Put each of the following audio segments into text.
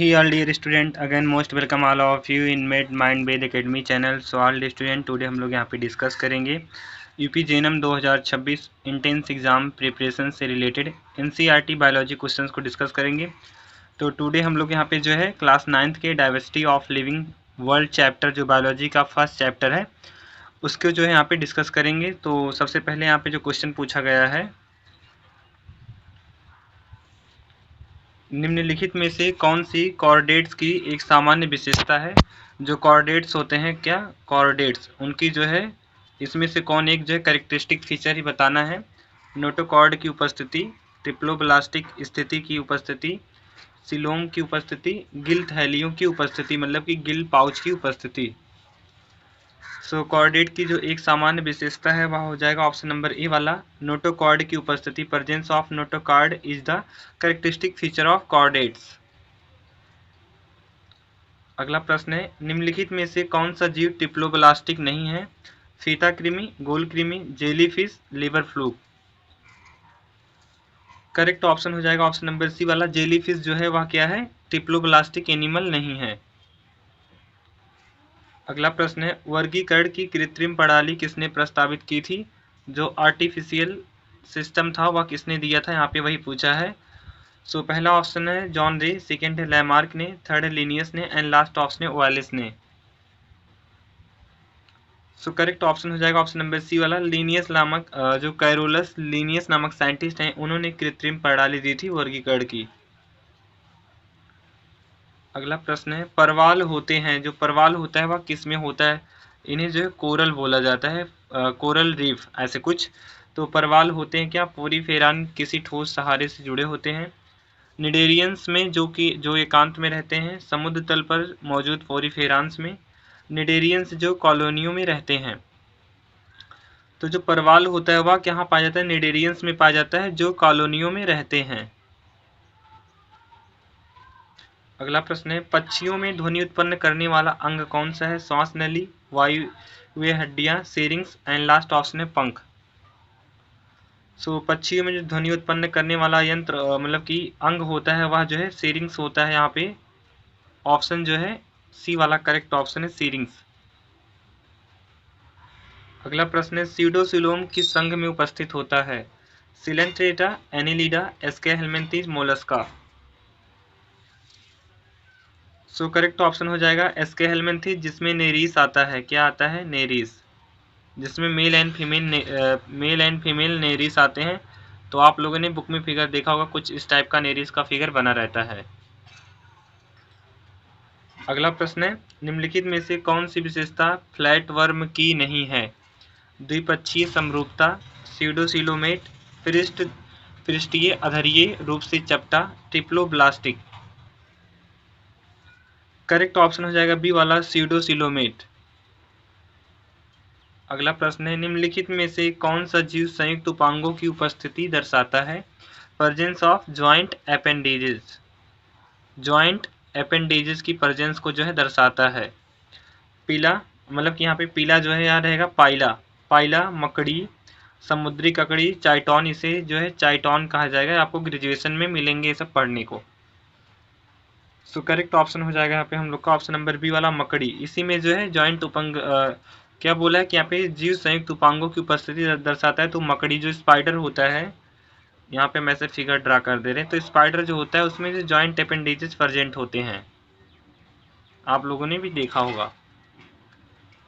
Hey all dear student, again most welcome all of you in Mind Based Academy channel. So all the student today हम लोग यहाँ पे discuss करेंगे UP JNM 2026 entrance exam preparation से related NCERT biology questions को discuss करेंगे। तो today हम लोग यहाँ पे जो है क्लास 9th के diversity of living world chapter जो बायोलॉजी का फर्स्ट चैप्टर है उसको जो है यहाँ पे डिस्कस करेंगे। तो सबसे पहले यहाँ पे जो क्वेश्चन पूछा गया है, निम्नलिखित में से कौन सी कॉर्डेट्स की एक सामान्य विशेषता है। जो कॉर्डेट्स होते हैं, क्या कॉर्डेट्स, उनकी जो है इसमें से कौन एक जो है कैरेक्टरिस्टिक फीचर ही बताना है। नोटोकॉर्ड की उपस्थिति, ट्रिप्लोब्लास्टिक स्थिति की उपस्थिति, सिलोम की उपस्थिति, गिल थैलियों की उपस्थिति मतलब कि गिल पाउच की उपस्थिति। सो कॉर्डेट की जो एक सामान्य विशेषता है वह हो जाएगा ऑप्शन नंबर ए वाला, नोटोकॉर्ड की उपस्थिति। Presence of notochord is the characteristic feature of chordates. अगला प्रश्न है, निम्नलिखित में से कौन सा जीव ट्रिप्लोब्लास्टिक नहीं है। फीता कृमि, गोल कृमि, jellyfish, liver fluke. Correct option हो जाएगा ऑप्शन नंबर सी वाला, जेलीफिश जो है वह क्या है, ट्रिप्लोब्लास्टिक एनिमल नहीं है। अगला प्रश्न है, वर्गीकरण की कृत्रिम प्रणाली किसने प्रस्तावित की थी। जो आर्टिफिशियल सिस्टम था वह किसने दिया था, यहाँ पे वही पूछा है। सो पहला ऑप्शन है जॉन रे, सेकेंड है लैमार्क ने, थर्ड है लिनियस ने एंड लास्ट ऑप्शन है वालिस ने। सो करेक्ट ऑप्शन हो जाएगा ऑप्शन नंबर सी वाला, लिनियस नामक जो कैरोलस लिनियस नामक साइंटिस्ट हैं उन्होंने कृत्रिम प्रणाली दी थी वर्गीकरण की। अगला प्रश्न है, परवाल होते हैं, जो परवाल होता है वह किस में होता है। इन्हें जो है कोरल बोला जाता है, कोरल रीफ ऐसे कुछ। तो परवाल होते हैं क्या, पोरीफेरान किसी ठोस सहारे से जुड़े होते हैं। निडेरियंस में जो एकांत में रहते हैं, समुद्र तल पर मौजूद पोरीफेरान्स में। निडेरियंस जो कॉलोनियों में रहते हैं। तो जो परवाल होता है वह कहाँ पाया जाता है, निडेरियंस में पाया जाता है जो कॉलोनियों में रहते हैं। अगला प्रश्न है, पक्षियों में ध्वनि उत्पन्न करने वाला अंग कौन सा है। श्वास नली, वायु हड्डियां, सीरिंग्स एंड लास्ट ऑप्शन है पंख। सो पक्षियों में जो ध्वनि उत्पन्न करने वाला यंत्र मतलब कि अंग होता है वह जो है सीरिंग्स होता है। यहाँ पे ऑप्शन जो है सी वाला करेक्ट ऑप्शन है, सीरिंग्स। अगला प्रश्न है, सीडोसिलोम किस संघ में उपस्थित होता है। Coelenterata, annelida, aschelminthes, mollusca. So correct option हो जाएगा एस्केहेलमिंथेस, जिसमें नेरीस आता है। क्या आता है, नेरीस, जिसमें मेल एंड फीमेल नेरीस आते हैं। तो आप लोगों ने बुक में फिगर देखा होगा, कुछ इस टाइप का नेरीस का फिगर बना रहता है। अगला प्रश्न है, निम्नलिखित में से कौन सी विशेषता फ्लैट वर्म की नहीं है। द्विपक्षीय समरूपता, सीडोसिलोमेट, पृष्ठीय अधरीय रूप से चपटा, ट्रिप्लोब्लास्टिक। करेक्ट ऑप्शन हो जाएगा बी वाला, सीडोसिलोमेट। अगला प्रश्न है, निम्नलिखित में से कौन सा जीव संयुक्त उपांगों की उपस्थिति दर्शाता है। Presence of joint appendages, joint appendages की प्रेजेंस को जो है दर्शाता है। पीला मतलब कि यहाँ पे पीला जो है याद रहेगा पाइला, पाइला, मकड़ी, समुद्री ककड़ी, चाइटॉन, इसे जो है चाइटॉन कहा जाएगा। आपको ग्रेजुएशन में मिलेंगे ये सब पढ़ने को। सो करेक्ट ऑप्शन हो जाएगा यहाँ पे हम लोग का ऑप्शन नंबर बी वाला, मकड़ी। इसी में जो है जॉइंट उपांग क्या बोला है कि यहाँ पे जीव संयुक्त उपांगों की उपस्थिति दर्शाता है। तो मकड़ी जो स्पाइडर होता है, यहाँ पे मैं से फिगर ड्रा कर दे रहे हैं। तो स्पाइडर जो होता है उसमें जो जॉइंट अपेंडेजेस प्रेजेंट होते हैं, आप लोगों ने भी देखा होगा।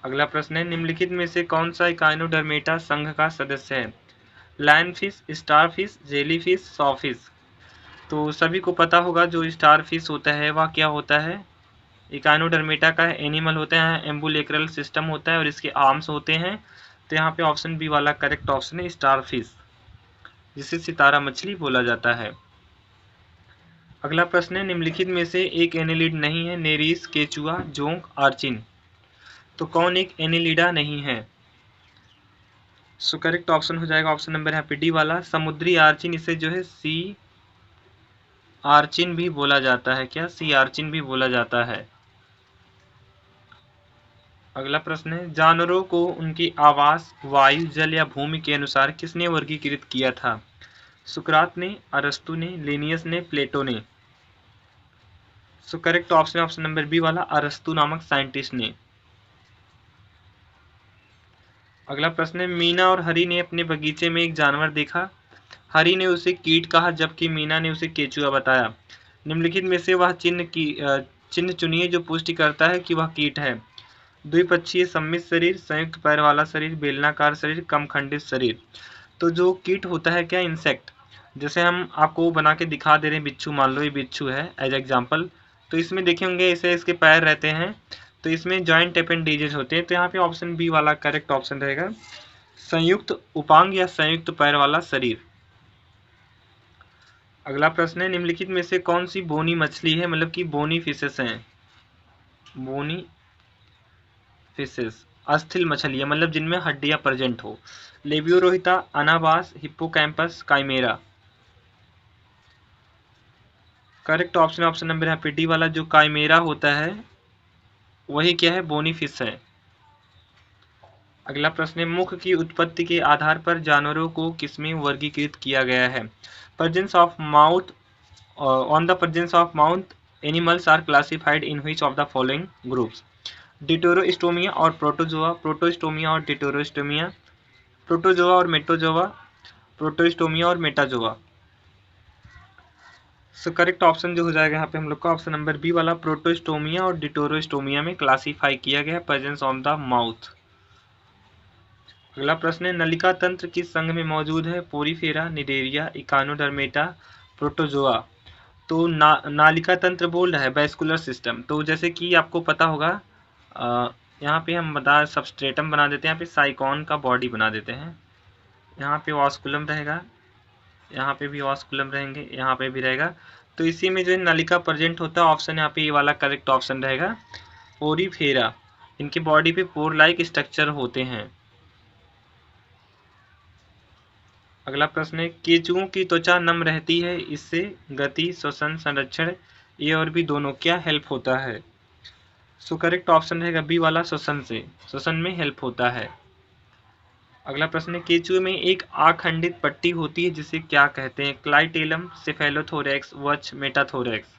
अगला प्रश्न है, निम्नलिखित में से कौन सा इकाइनोडर्मेटा संघ का सदस्य है। Lionfish, starfish, jellyfish, sawfish. तो सभी को पता होगा जो स्टारफिश होता है वह क्या होता है, इकाइनोडर्मेटा का एनिमल होता है, एम्बुलेक्रल सिस्टम होता है और इसके आर्म्स होते हैं। तो यहाँ पे ऑप्शन बी वाला करेक्ट ऑप्शन है, स्टारफिश, जिसे सितारा मछली बोला जाता है। अगला प्रश्न है, निम्नलिखित में से एक एनिलिड नहीं है। नेरीस, केचुआ, जोंक, आर्चिन। तो कौन एक एनिलिडा नहीं है। सो करेक्ट ऑप्शन हो जाएगा ऑप्शन नंबर यहाँ पे डी वाला, समुद्री आर्चिन। इसे जो है सी आर्चिन भी बोला जाता है। क्या, सी आर्चिन भी बोला जाता है। अगला प्रश्न है, जानवरों को उनकी आवास वायु, जल या भूमि के अनुसार किसने वर्गीकृत किया था। सुकरात ने, अरस्तु ने, लिनियस ने, प्लेटो ने। So correct option number B वाला, अरस्तु नामक साइंटिस्ट ने। अगला प्रश्न है, मीना और हरि ने अपने बगीचे में एक जानवर देखा। हरि ने उसे कीट कहा जबकि मीना ने उसे केचुआ बताया। निम्नलिखित में से वह चिन्ह चुनिए जो पुष्टि करता है कि वह कीट है। द्विपक्षीय सममित शरीर, संयुक्त पैर वाला शरीर, बेलनाकार शरीर, कम खंडित शरीर। तो जो कीट होता है क्या, इंसेक्ट, जैसे हम आपको बना के दिखा दे रहे हैं बिच्छू, मान लो ये बिच्छू है एज एग्जाम्पल, तो इसमें देखेंगे ऐसे इसके पैर रहते हैं, तो इसमें जॉइंट अपेंडेजेस होते हैं। तो यहाँ पे ऑप्शन बी वाला करेक्ट ऑप्शन रहेगा, संयुक्त उपांग या संयुक्त पैर वाला शरीर। अगला प्रश्न है, निम्नलिखित में से कौन सी बोनी मछली है, मतलब कि बोनी फिशेस हैं, बोनी फिशेस, अस्थिल मछलियां, मतलब जिनमें हड्डियां प्रेजेंट हो। Labeo rohita, anabas, hippocampus, chimaera. Correct option number यहाँ पे डी वाला, जो काइमेरा होता है वही क्या है, बोनी फिश है। अगला प्रश्न है, मुख की उत्पत्ति के आधार पर जानवरों को किसमें वर्गीकृत किया गया है। Presence of mouth, on the presence of mouth animals are classified in which of the following groups. Deuterostomia और प्रोटोजोआ, प्रोटोस्टोमिया और डिटोरोस्टोमिया, प्रोटोजोआ और मेटोजोआ, प्रोटोस्टोमिया और मेटाजोआ। सो करेक्ट ऑप्शन जो हो जाएगा यहाँ पे हम लोग का ऑप्शन नंबर बी वाला, प्रोटोस्टोमिया और डिटोरोस्टोमिया में क्लासिफाई किया गया है, प्रेजेंस ऑन द माउथ। अगला प्रश्न है, नलिका तंत्र किस संघ में मौजूद है। Porifera, Cnidaria, Echinodermata, protozoa. तो नालिका तंत्र बोल रहा है, वैस्कुलर सिस्टम। तो जैसे कि आपको पता होगा, यहाँ पे हम बता सबस्ट्रेटम बना देते हैं, यहाँ पे साइकॉन का बॉडी बना देते हैं, यहाँ पे वास्कुलम रहेगा, यहाँ पे भी वास्कुलम रहेंगे, यहाँ पे भी रहेगा। तो इसी में जो नलिका प्रेजेंट होता है, ऑप्शन यहाँ पे ये वाला करेक्ट ऑप्शन रहेगा, पोरीफेरा। इनकी बॉडी पे पोर लाइक स्ट्रक्चर होते हैं। अगला प्रश्न है, केंचुओं की त्वचा नम रहती है, इससे गति, श्वसन, संरक्षण, ये और भी दोनों क्या हेल्प होता है। सो करेक्ट ऑप्शन रहेगा बी वाला, श्वसन से, श्वसन में हेल्प होता है। अगला प्रश्न है, केंचुए में एक आखंडित पट्टी होती है जिसे क्या कहते हैं। क्लाइटेलम, सेफेलोथोरैक्स, वच, मेटाथोरैक्स।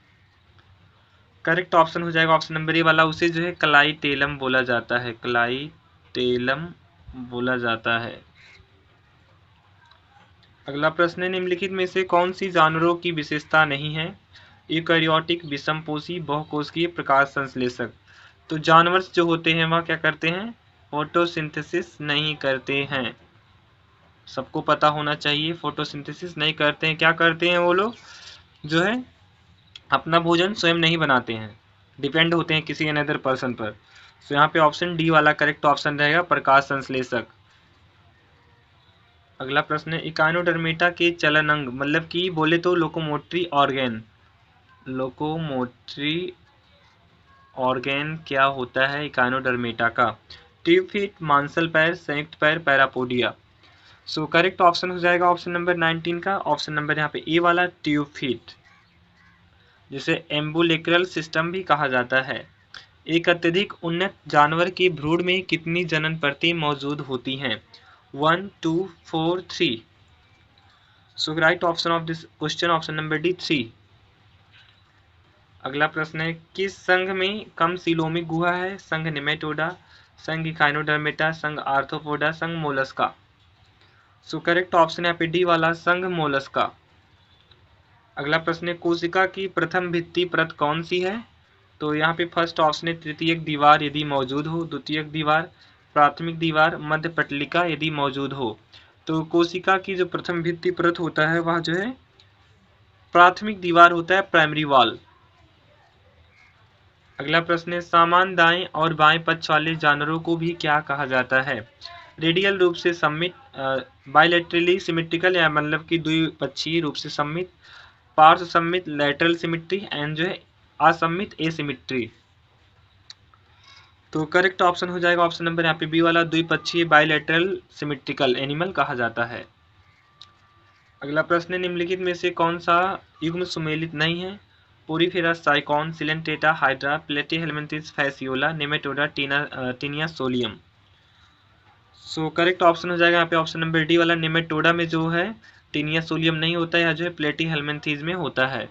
करेक्ट ऑप्शन हो जाएगा ऑप्शन नंबर ए वाला, उसे जो है क्लाइटेलम बोला जाता है, क्लाइटेलम बोला जाता है। अगला प्रश्न है, निम्नलिखित में से कौन सी जानवरों की विशेषता नहीं है। यूकैरियोटिक, विषमपोषी, बहुकोशिकीय, प्रकाश संश्लेषक। तो जानवर जो होते हैं वह क्या करते हैं, फोटोसिंथेसिस नहीं करते हैं। सबको पता होना चाहिए, फोटोसिंथेसिस नहीं करते हैं। क्या करते हैं वो लोग, जो है अपना भोजन स्वयं नहीं बनाते हैं, डिपेंड होते हैं किसी अनदर पर्सन पर। तो यहाँ पे ऑप्शन डी वाला करेक्ट ऑप्शन रहेगा, प्रकाश संश्लेषक। अगला प्रश्न है, इकानोडर्मेटा के चलन अंग, मतलब कि बोले तो लोकोमोटरी ऑर्गेन, लोकोमोटरी ऑर्गेन क्या होता है इकानोडर्मेटा का। ट्यूब फीट, मांसल पैर, संयुक्त पैर, पैरापोडिया। सो करेक्ट ऑप्शन हो जाएगा ऑप्शन नंबर 19 का, ऑप्शन नंबर यहाँ पे ए वाला, ट्यूब फीट, जिसे एम्बुलेक्रल सिस्टम भी कहा जाता है। एक अत्यधिक उन्नत जानवर के भ्रूण में कितनी जनन परतें मौजूद होती हैं। 1, 2, 4, 3। सो right option of this question option number D, 3। अगला प्रश्न है, किस संघ में कम सीलोमिक गुहा है। संघ निमेटोडा, संघ इकाइनोडर्मेटा, संघ आर्थ्रोपोडा, संघ मोलस्का। सो करेक्ट ऑप्शन है पे डी वाला, संघ मोलस्का। अगला प्रश्न है, कोशिका की प्रथम भित्ति परत कौन सी है। तो यहाँ पे फर्स्ट ऑप्शन है तृतीयक दीवार यदि मौजूद हो, द्वितीयक दीवार, प्राथमिक दीवार, मध्य पटलिका यदि मौजूद हो। तो कोशिका की जो प्रथम भित्ति परत होता है वह जो है प्राथमिक दीवार होता है, प्राइमरी वॉल। अगला प्रश्न है, सामान्य दाएं और बाएं पक्ष वाले जानवरों को भी क्या कहा जाता है। रेडियल रूप से सम्मित, बायलैटरली सिमेट्रिकल, या मतलब कि द्विपक्षीय रूप से सम्मित, पार्श्व सम्मित, लैटरल सिमेट्री, एंड जो है असम्मित एसिमेट्री। तो करेक्ट ऑप्शन हो जाएगा ऑप्शन नंबर यहाँ पे बी वाला, द्विपक्षीय बायलैटरल सिमेट्रिकल एनिमल कहा जाता है। अगला प्रश्न है, निम्नलिखित में से कौन सा युग्म सुमेलित नहीं है। Porifera, Sycon, Coelenterata, Hydra, Platyhelminthes, Fasciola, Nematoda, Taenia solium. So correct option हो जाएगा यहाँ पे ऑप्शन नंबर डी वाला, नेमेटोडा में जो है टीनिया सोलियम नहीं होता है, जो है प्लेटीहेल्मिन्थेस में होता है।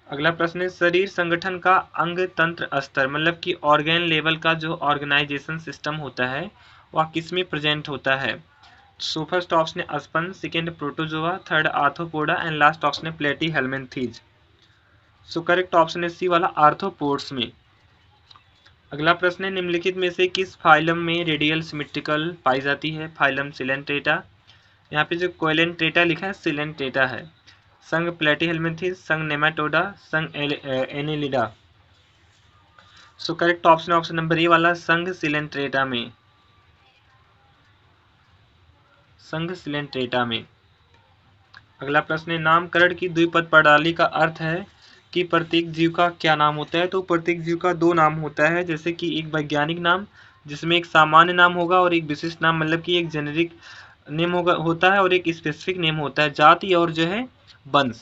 अगला प्रश्न है शरीर संगठन का अंग तंत्र स्तर मतलब कि ऑर्गेन लेवल का जो ऑर्गेनाइजेशन सिस्टम होता है वह किसमें प्रेजेंट होता है। सो फर्स्ट ऑप्शन है sponge, second protozoa, third arthropoda and last option है प्लेटीहेल्मिन्थीज। सो करेक्ट ऑप्शन है सी वाला आर्थ्रोपोड्स में। अगला प्रश्न है निम्नलिखित में से किस फाइलम में रेडियल सिमेट्रिकल पाई जाती है। फाइलम सिलेंट्रेटा, यहाँ पे जो कोएलेंट्रेटा लिखा है सिलेंट्रेटा है। संघ प्लेटीहेल्मिन्थीज, संघ नेमाटोडा, संघ Annelida. So correct option number A वाला संघ सिलेंट्रेटा में, संघ सिलेंट्रेटा में। अगला प्रश्न है नामकरण की द्विपद प्रणाली का अर्थ है कि प्रत्येक जीव का क्या नाम होता है। तो प्रत्येक जीव का दो नाम होता है, जैसे कि एक वैज्ञानिक नाम जिसमें एक सामान्य नाम होगा और एक विशिष्ट नाम मतलब कि एक जेनेरिक नेम होता है और एक स्पेसिफिक नेम होता है, जाति और जो है वंश।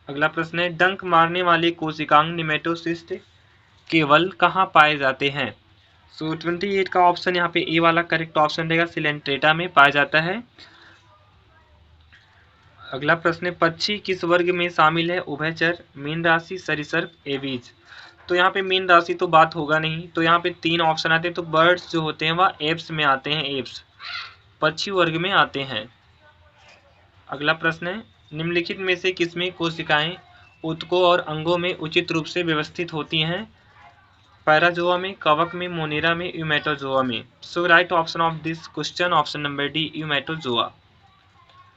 अगला प्रश्न है डंक मारने वाले कोशिकांग निमेटोसिस्ट केवल कहाँ पाए जाते हैं। सो 28 का ऑप्शन यहाँ पे ए वाला करेक्ट ऑप्शन रहेगा, सिलेंट्रेटा में पाया जाता है। अगला प्रश्न है पक्षी किस वर्ग में शामिल है। उभयचर, मीन राशि, सरीसृप, एवीज। तो यहाँ पे मीन राशि तो बात होगा नहीं, तो यहाँ पे तीन ऑप्शन आते हैं, तो बर्ड्स जो होते हैं वह एप्स में आते हैं, एप्स पक्षी वर्ग में आते हैं। अगला प्रश्न है निम्नलिखित में से किसमें कोशिकाएं ऊतकों और अंगों में उचित रूप से व्यवस्थित होती हैं। पैराजोआ में, कवक में, मोनेरा में, यूमेटोजोआ में। So right option of this question option number D, eumetazoa.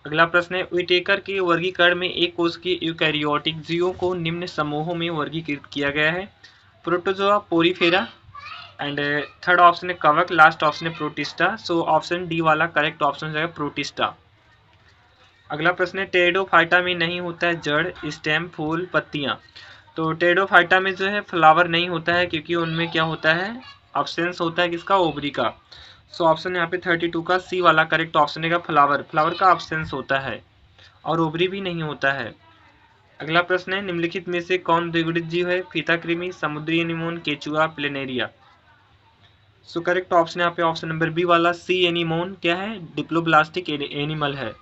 अगला प्रश्न है व्हिटेकर के वर्गीकरण में एक कोश के यूकैरियोटिक जीवों को निम्न समूहों में वर्गीकृत किया गया है। Protozoa, Porifera and third option है कवक, लास्ट ऑप्शन है प्रोटिस्टा। सो ऑप्शन डी वाला करेक्ट ऑप्शन है प्रोटिस्टा। अगला प्रश्न है टेरिडोफाइटा में नहीं होता है जड़, स्टेम, फूल, पत्तियां। तो टेरिडोफाइटा में जो है फ्लावर नहीं होता है क्योंकि उनमें क्या होता है, अब्सेंस होता है किसका, ओवरी का। सो ऑप्शन यहाँ पे 32 का सी वाला करेक्ट ऑप्शन है फ्लावर, फ्लावर का अब्सेंस होता है और ओवरी भी नहीं होता है। अगला प्रश्न है निम्नलिखित में से कौन द्विगुणित जीव है। फीताकृमि, समुद्री एनीमोन, केचुआ, प्लेनेरिया। सो करेक्ट ऑप्शन यहाँ पे ऑप्शन नंबर बी वाला सी एनीमोन क्या है, डिप्लोब्लास्टिक एनिमल है।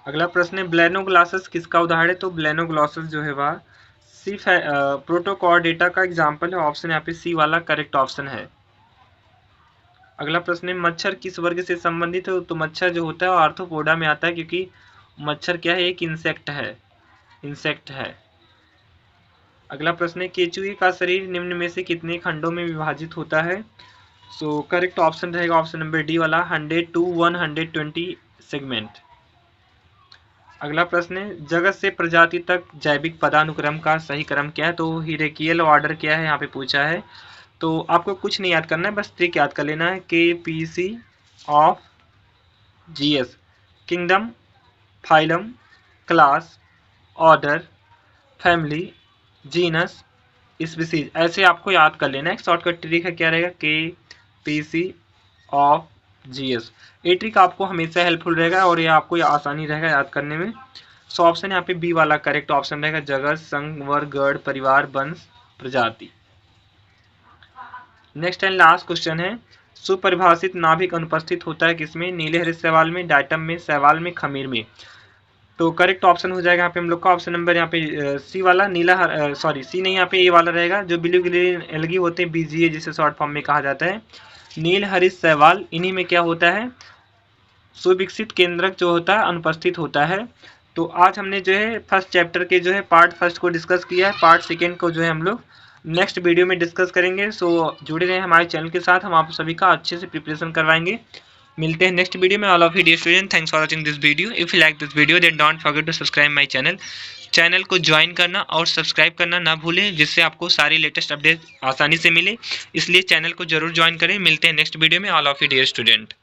अगला प्रश्न है ब्लेनोग्लासस किसका उदाहरण है। तो ब्लेनोग्लासस जो है वह सी प्रोटोकॉर्डेटा का एग्जाम्पल है। ऑप्शन यहाँ पे सी वाला करेक्ट ऑप्शन है। अगला प्रश्न है मच्छर किस वर्ग से संबंधित है। तो मच्छर जो होता है वो आर्थ्रोपोडा में आता है क्योंकि मच्छर क्या है, एक इंसेक्ट है, इंसेक्ट है। अगला प्रश्न है केचुए का शरीर निम्न में से कितने खंडों में विभाजित होता है। सो करेक्ट ऑप्शन रहेगा ऑप्शन नंबर डी वाला 100 to 120 सेगमेंट। अगला प्रश्न है जगत से प्रजाति तक जैविक पदानुक्रम का सही क्रम क्या है। तो हीरेकियल ऑर्डर क्या है यहाँ पे पूछा है। तो आपको कुछ नहीं याद करना है, बस ट्रिक याद कर लेना है। KPC of GS, kingdom, phylum, class, order, family, genus, species, ऐसे आपको याद कर लेना है। शॉर्टकट ट्रिक है क्या रहेगा, KPC ऑफ GS। ये ट्रिक आपको हमेशा हेल्पफुल रहेगा और ये आपको आसानी रहेगा याद करने में। सो ऑप्शन यहाँ पे बी वाला करेक्ट ऑप्शन रहेगा, जगत, संघ, वर्ग, गण, परिवार, वंश, प्रजाति। नेक्स्ट एंड लास्ट क्वेश्चन है सुपरिभाषित नाभिक अनुपस्थित होता है किसमें। नीले हरित शैवाल में, डायटम में, शैवाल में, खमीर में। तो करेक्ट ऑप्शन हो जाएगा यहाँ पे हम लोग का ऑप्शन नंबर यहाँ पे सी वाला, नीला सी नहीं, यहाँ पे ए वाला रहेगा। जो ब्लू ग्रीन एल्गी होते हैं, BGA जिसे शॉर्ट फॉर्म में कहा जाता है, नील हरित शैवाल, इन्हीं में क्या होता है, सुविकसित केंद्रक जो होता है अनुपस्थित होता है। तो आज हमने जो है फर्स्ट चैप्टर के जो है पार्ट फर्स्ट को डिस्कस किया है, पार्ट सेकेंड को जो है हम लोग नेक्स्ट वीडियो में डिस्कस करेंगे। सो जुड़े रहे हमारे चैनल के साथ, हम आप सभी का अच्छे से प्रिपरेशन करवाएंगे। मिलते हैं नेक्स्ट वीडियो में। All of you dear student, thanks for watching this video. If you like this video then don't forget to subscribe my channel. Channel को ज्वाइन करना और सब्सक्राइब करना ना भूलें, जिससे आपको सारी लेटेस्ट अपडेट आसानी से मिले। इसलिए चैनल को जरूर ज्वाइन करें। मिलते हैं नेक्स्ट वीडियो में। All of you dear student.